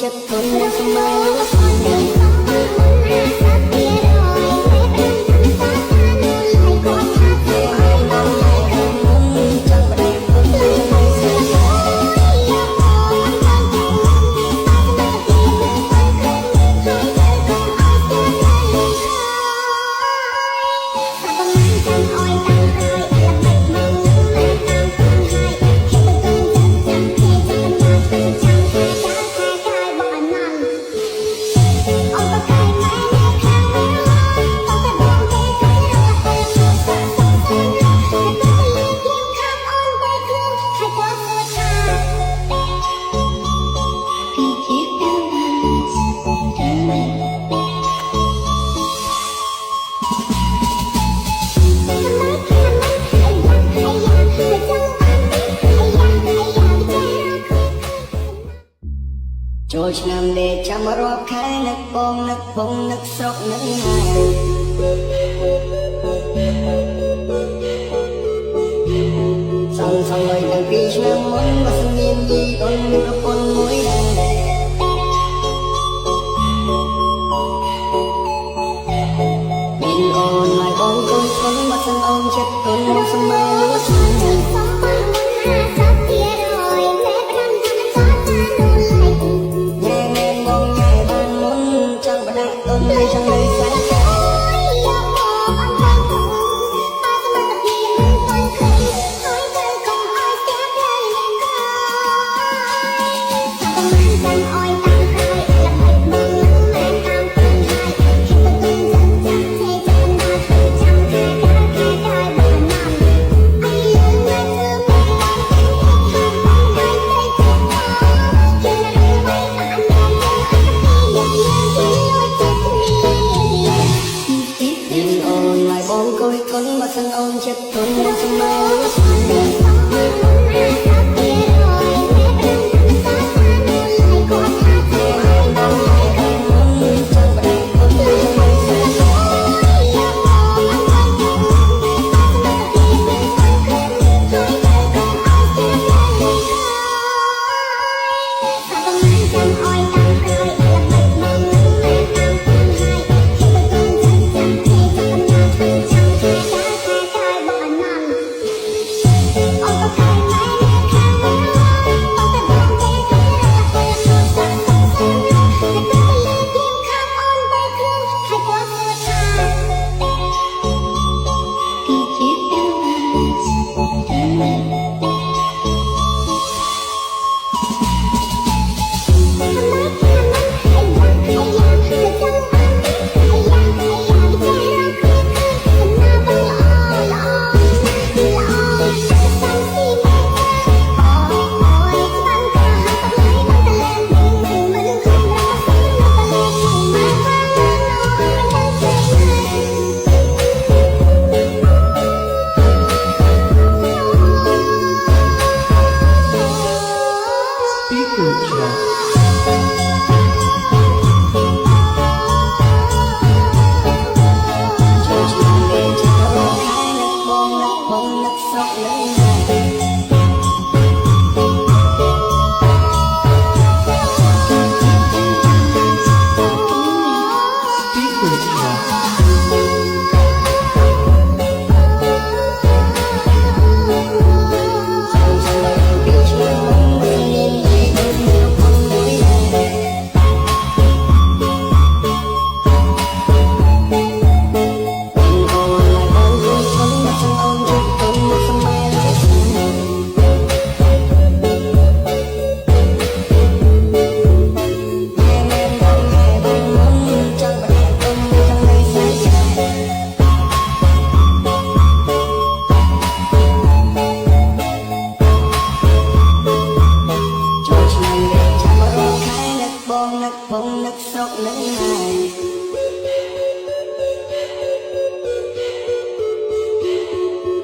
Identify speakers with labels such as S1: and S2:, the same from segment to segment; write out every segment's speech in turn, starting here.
S1: ចិត្តទុនសម្បែលួចូលឆ្នាំនេះចាំរាប់ខែនឹកបងនឹកពងនឹកស្រុកនឹកណាសងសងឲ្យតាំងពីឆ្នាំមុនបើស្មានយីអូនមានប្រពន្ធមួយដែរមានអូនឲ្យបងកូនស្គនបើសិនអូនចិត្តទុនមកសម្បែលួស្នេហ៍អូនចិត្តទុនសម្បែលួស្នេហ៍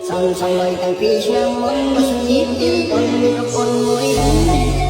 S1: សងសងឲ្យតាំងពីឆ្នាំមុនបើស្ងៀមយីអូនមានប្រពន្ធមួយដែរ